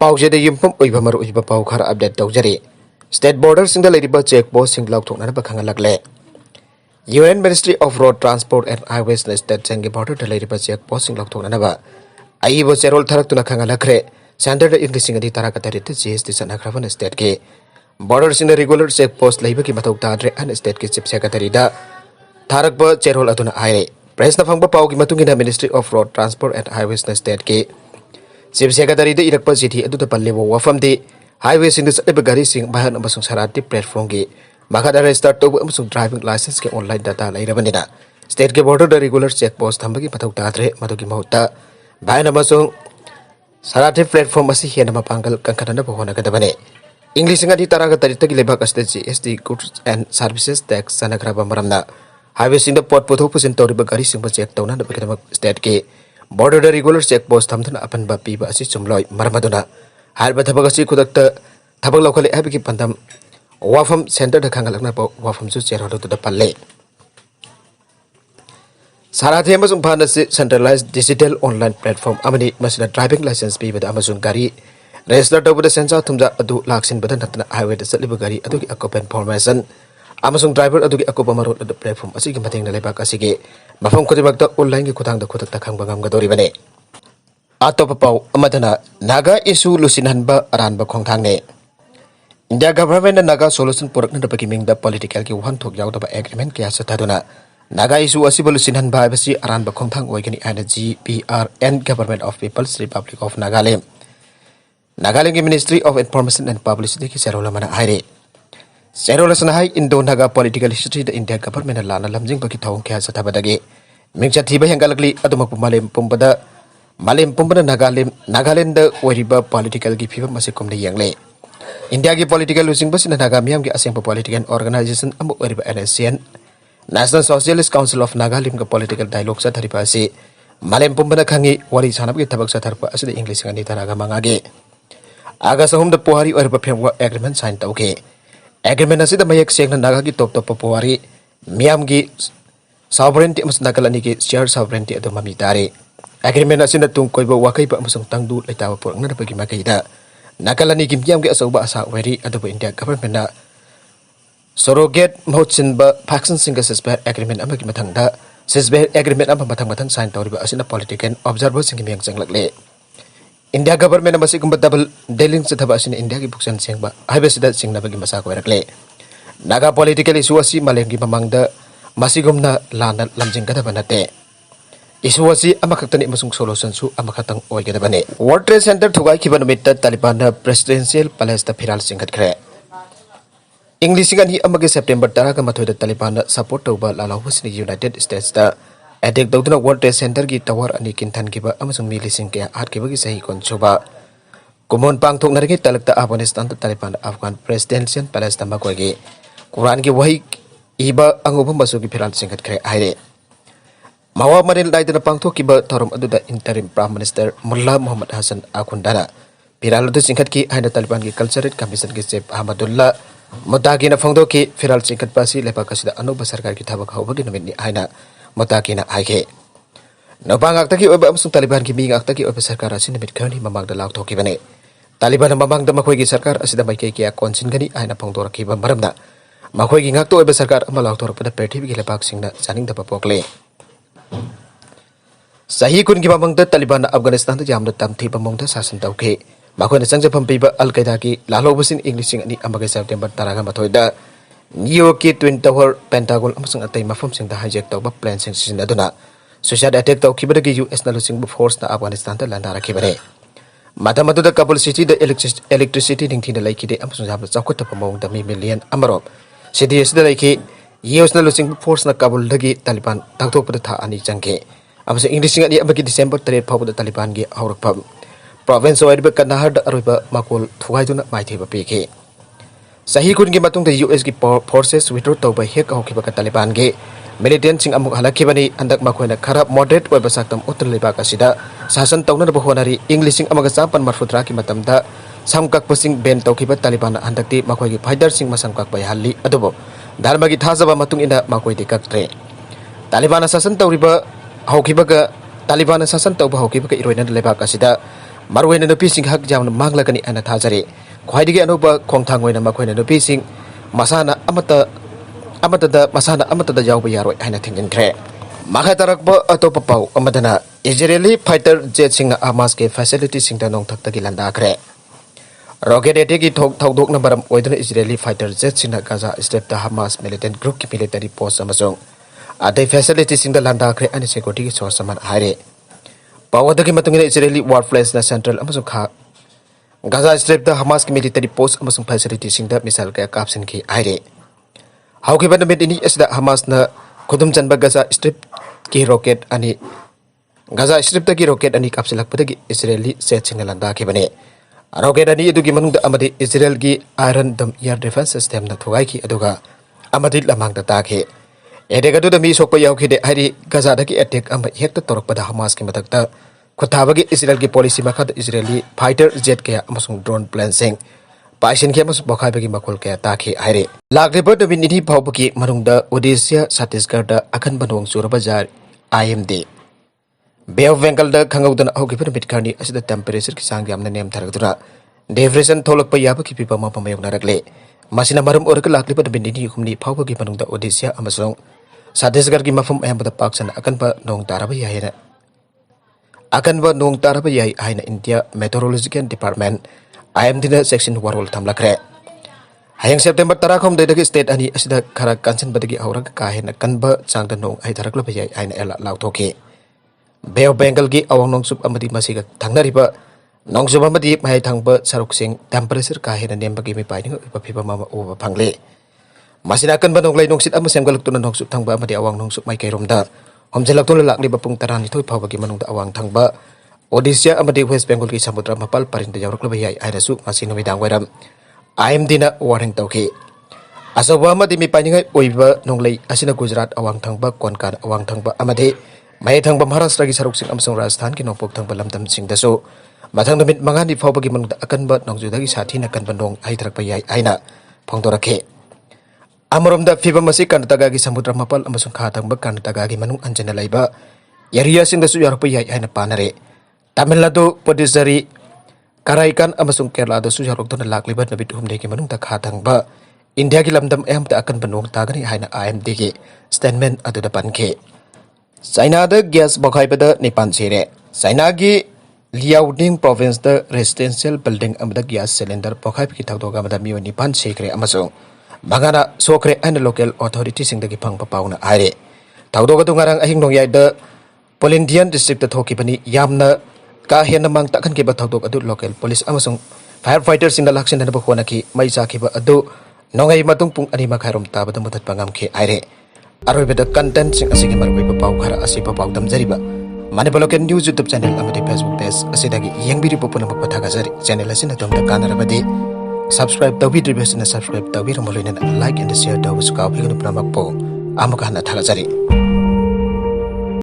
पाउजेदे युम्फम ओइबा मरुइबा पाउ खरा अपडेट तौजरी स्टेट बॉर्डर सिंगदा लेरिबा चेक पोस्ट सिंग लौथोकना खंगलकले यूएन ministry of road transport and highways state सिंग बॉर्डर लेरिबा चेक पोस्ट सिंग लौथोकना आइबो चेरोल थरक्तुना खंगलखरे सेंटर इंग्लिशिंग अदि तरा कतरित जीएसटी सनखरबन स्टेट के बॉर्डर सिंग रेगुलर चेक पोस्ट लेबकी मथौ ताद्रे अन स्टेट के चीफ सेक्रेटरी दा थारक चेरोल अदुना आइरे प्रेस न फंगबा पाउगी मतुंगिना ministry of road transport and highways state के चीफ सेक्रेटरी द इरक चिठी अदुदा पल्लेबो वफम दे हाईवे सिंग चलेब गाड़ी सिंग बाहन अमसुंग सराती प्लेटफॉर्म की मखादा रजिस्टर तौब अमसुंग ड्राइविंग लाइसेंस के ऑनलाइन डाटा लेरबनिना स्टेट के बॉर्डर द रेगुलर चेक पोस्ट थंबगी मथौ ताद्रे मदुगी महत्ता बाहन अमसुंग सराती प्लेटफॉर्म असी हेन मपांगल कंखनना होनगदबने इंग्लिश अदि तराग तरितगी लेबाक अस्ते GST goods and services tax सनखरबा मरमना हाईवे सिंग पोट पुथोक पुसिन तौरिबा गाड़ी सिंग चेक तौना स्टेट के बॉर्डर रेगुलर चेक पोस्ट थमथना अपन पीबा असी चुमलोय मरमदुना हारबा थबक असी खुदक थबक लौखले हैबकी पंदम वाफम सेंटर द खंगलकना वाफम सु चेरोद पल्ले साराथे अमसुंग फान असी सेंट्रलाइज्ड डिजिटल ऑनलाइन प्लेटफॉर्म अमनि मसिना ड्राइविंग लाइसेंस पीबदा अमसुंग गाड़ी रजिस्टर तौबदा सेंसा थुमजा अदु लाक्सिनबदा नतना हाईवे द चलिबा गाड़ी अदुगी अकोप इन्फॉर्मेशन अमसुंग ड्राइवर अदुगी अकोप मरोड द प्लेटफॉर्म असी की मतेंग लेबाक असी के मफम खुदिमकता ऑनलाइन की खुदांग द खुदक खंगबा गमगदोरिबने अतोप पाउ अमदना नागा इशू लुसिनहनबा अरानबा खोंथांगने इंडिया गवर्नमेंट नागा सोल्यूशन पुरकनदबकी मिंगदा पॉलिटिकल की वहनथोक यावदबा एग्रीमेंट क्या सथादुना नागा इशू असिबा लुसिनहनबा हाइबसी अरानबा खोंथांग ओइगनी आइना GPRN Government of People's Republic of Nagaland Nagaland की Ministry of Information and Publicity की सेरोलमना हाइरे सेरोलसन हाई इंडो नागा पॉलिटिकल हिस्ट्री द इंडिया गवर्नमेंट लाना लमजिंगबकी थौं क्या सथाबदगे मिंगचा थीबा हेंगलकली अदुमक मालेम पुंबना नागालैंड ओरिबा पॉलिटिकल की फिवम असे कुमने यंगले इंडिया की पॉलिटिकल लुसिंग बसिना नागा मियाम की असेंग पॉलिटिकल ऑर्गेनाइजेशन अम ओरिबा NSCN National Socialist Council of Nagaland का पॉलिटिकल डायलॉग सथरिबा असे मालेम पुंबना खंगी वरी सानबकी थबक सथरपा असे इंग्लिश गनि तरागा मंगागे आगस्ट 3 द पोहारी ओरिबा फ्रेमवर्क एग्रीमेंट साइन तौके एग्रीमेंट असे द मयक सेंगना नागा की टॉप टॉप पोहारी मियाम की सॉवरेनिटी अमस नागालैंड की शेयर सॉवरेनिटी अदु ममी तारे एग्रीमेंट असिना तुंग कोइबा वाकैबा अमसुंग तंगदु लेताबा पुरकनदबगी माकैदा नागालैंड की मियाम के असौबा आशा ओइरी अदुबा इंडिया गवर्नमेंट सरोगेट महौचिनबा फैक्शन सिंग सिस्पेयर एग्रीमेंट अमगी मथंगदा सिस्पेयर एग्रीमेंट अम मथंग साइन तौरिबा असिना पॉलिटिकल ऑब्जर्वर सिंग मियां चंगलकले इंडिया गवर्नमेंट अमसिगुंबा डबल डेलिंग चथबा असिना इंडिया की बुक्सन सेंगबा हाइबसिदा सिंगनबगी मसा कोइरकले नागा पॉलिटिकल इशू असि मालेम की ममंगदा मसिगुमना लाना लमजिंगदबा नते इशू असी अमखतनी अमसुंग सोल्यूशन सु अमखतंग ओइगदबने वर्ल्ड ट्रेड सेंटर थुगाई खिबा नुमित तालिबान प्रेसिडेंशियल पैलेस द फिराल सिंगतखरे इंग्लिश गनि अमगे सेप्टेम्बर 10 का मथोइद तालिबान सपोर्ट तौबा लालावसिनी यूनाइटेड स्टेट्स दा अटैक तौदुना वर्ल्ड ट्रेड सेंटर की टावर अनि किंथन किबा अमसुंग मिलिसिंग के हाटकिबगी सही कोनसुबा कुमोन पांगथोकनरगे तलकता अफगानिस्तान तालिबान अफगान प्रेसिडेंशियल पैलेस द मकोइगे कुरान की वही इबा अंगुब मसु की फिराल सिंगतखरे आइरे मावा मरिल दाइदना पांगथोकिबा थरम अदुदा इंटरिम प्राइम मिनिस्टर मुल्ला मोहम्मद हसन आखुंदाना फिराल अदु सिंगत की आइना तालिबान की कल्चरल कमीशन के चीफ अहमदुल्ला मुताकिना फोंदो की फिराल सिंगत पासी लेपा कसिदा अनुब सरकार की थबक हौबगी नमिनि आइना मुताकिना आइगे नोबांग आक्तकी ओबा अमसुंग तालिबान की मींग आक्तकी ओबा सरकार असि नमित खरनी ममांगदा लाउथोकिबने तालिबान ममांगदा मखोइगी सरकार असिदा माइके किया कोनसिनगनी आइना फोंदोरखिबा मरमदा मखोइगी ngakto ओबा सरकार अमा लाउथोरपदा पृथ्वी की लेपाक सिंगना जानिंगदबा पोकले सही कुन की ममंगदा तालिबान अफगानिस्तान यामना तमथी बमंगदा शासन तौके मखोइना चंगजफम पीबा अल कायदा की लालोबसिन इंग्लिशिंग अनि अमगे सेप्टेम्बर 10 मथोइदा न्यू की ट्विन टावर पेंटागोन अमसंग अतै मफम सिंग दा हाइजेक तौबा प्लान सिंग सिनदुना सुसाइड अटैक तौखिबदगी यूएस ना लुसिंग फोर्स ना अफगानिस्तान दा लंदा रखिबने मदमदुदा काबुल सिटी द इलेक्ट्रिसिटी निंगथिना लाइकिदे अमसंग जाब चौकत पमोंग द मिलियन अमरो सिटी एसदा लाइकि यूएस ना लुसिंग फोर्स ना काबुल दगी तालिबान तांगथोकपदा था अनि चंगे अमसे इंग्लिश अनि अबकी दिसंबर 3 फावबदा तालिबान की हौरकफम प्रोविंस ओइबा कनाहर अरोइबा माकोल थुगाइदुना माइथेबा पेखे सही कुन की मतुंग यूएस की फोर्सेस विड्रॉ तौबा हेक हौखिबा का तालिबान के मिलिटेंट सिंग अमुक हलखिबनी अंदक मखोइना खरा मॉडरेट ओइबा साक्तम उत्तर लेबाक असिदा शासन तौनरबा होनारी इंग्लिश सिंग अमगा चापन मरफुद्रा की मतमदा samkakpa sing ben taukiba Taliban handakti makoi gi fighter sing masamkakpa halli adubo dharma gi thajaba matung ina makoi de kaktre Taliban sasan tauriba haukiba ga Taliban sasan tauba haukiba ka iroina leba kasida maruina nupi sing hak jam manglakani ana thajari khwaidigi anuba khongthangoina makoina nupi sing masana amata da yawba yaroi haina thingjinkre makha tarakba atopa pau amadana Israeli fighter jet sing Hamas ke facility sing da nong thakta gi landa kre rocket attack gi thokdok na baram oidana Israeli fighter jet sing Gaza Strip da Hamas militant group ki military post amasong adai facility sing da landa kre ani security gi source man haire pawada gi matungina Israeli warplanes na central amasong kha Gaza Strip da Hamas ki military post amasong facility sing da missile ka caption ki haire hauki ban mit ini asda Hamas na khudum chanba Gaza Strip ki rocket ani Gaza Strip da ki rocket ani kapsilak pada gi Israeli set sing landa ki bane rocket ani edu gi manung da amadi Israel gi Iron Dome air defense system na thugai ki aduga amadi lamang da ta ki ede ga du da mi sok pa yaw ki de hari Gaza da ki attack am hekta torok pada Hamas ki matak ta khutaba gi Israel gi policy makha da Israeli fighter jet ka amasung drone plane sing Paisen ke mas bokai bagi makul ke taki aire. Lagre ber demi ini bau bagi manungda Odisha Chhattisgarh da akan banwang Surabaya IMD. Bay of Bengal da khangau dan au giper mitkarni asida temperature ki sang yamna nem tharagdura. Depression tholak pa yaba ki pipa ma pamayok naragle. Masina marum or ke lagre ber demi ini humni bau bagi manungda Odisha amasong Chhattisgarh ki mafum ayam da paksan akan ba nong taraba yahina. Akan ba nong taraba yahi aina India Meteorological Department IMD na section warol tamlakre hayang September tarakhom dagi state ani asida khara kansen badagi aurang kahen kanba changda nong ai tharakla bajai aina ela lauthoke Bay of Bengal gi awang nong sup amadi masiga thangnariba nong sup amadi mai thangba saruk sing temperature kahen nem bagi mi paini ba phiba mama o phangle masina kan ba nong lai nong sit am semgaluk tun nong sup thangba amadi awang nong sup mai kairomda homjelak tun lakni bapung tarani thoi phau bagi manung da awang thangba Odisha amadi West Bengal ki samudra mapal parinda jawrak lebih ai rasu masih numidang weram IMD na warning tauke asawa amadi mi paningai oiba nonglei asina Gujarat awang thangba Konkan awang thangba amadi mai thangba Maharashtra ki saruk sing amsong Rajasthan ki nongpok thangba lamdam sing daso mathang numit mangani phau bagi manung akan ba nongju dagi sathi na kan bandong ai thrak pai aina phongdorake amorom da fiba masi Karnataka ki samudra mapal amsong kha thangba Karnataka ki manung anjana laiba area sing dasu yarak pai aina panare Tamil Nadu, Puducherry, Karaikan amasung Kerala da sujarok don laklibat nabit humde ki manung ta khatang ba India ki lamdam em ta akan banung tagani haina IMD ki statement adu da panke China da gas bokhai bada nipan sire China gi Liaoning province da residential building amda gas cylinder bokhai ki thakdo ga mada miwa nipan sekre amasung bangana sokre and local authority sing da ki phang pa pauna aire thakdo ga tungarang ahing nong yai da Polindian district da thoki bani yamna kahen namang takkan ke bathok adu local police amasung firefighters in the laksin na bakwana ki mai sa ki ba adu nongai matung pung ani makhairom ta badam mutat pangam ke aire aroi beda content sing asigi marwai ba pau khara asi ba pau dam jari ba mane baloken news youtube channel amati facebook page asidagi yengbiri popuna makpatha ga jari channel asin atom ta kanara badi subscribe tawi division subscribe tawi ramoloina like and share tawi suka bigunu pramakpo amaka na thaga jari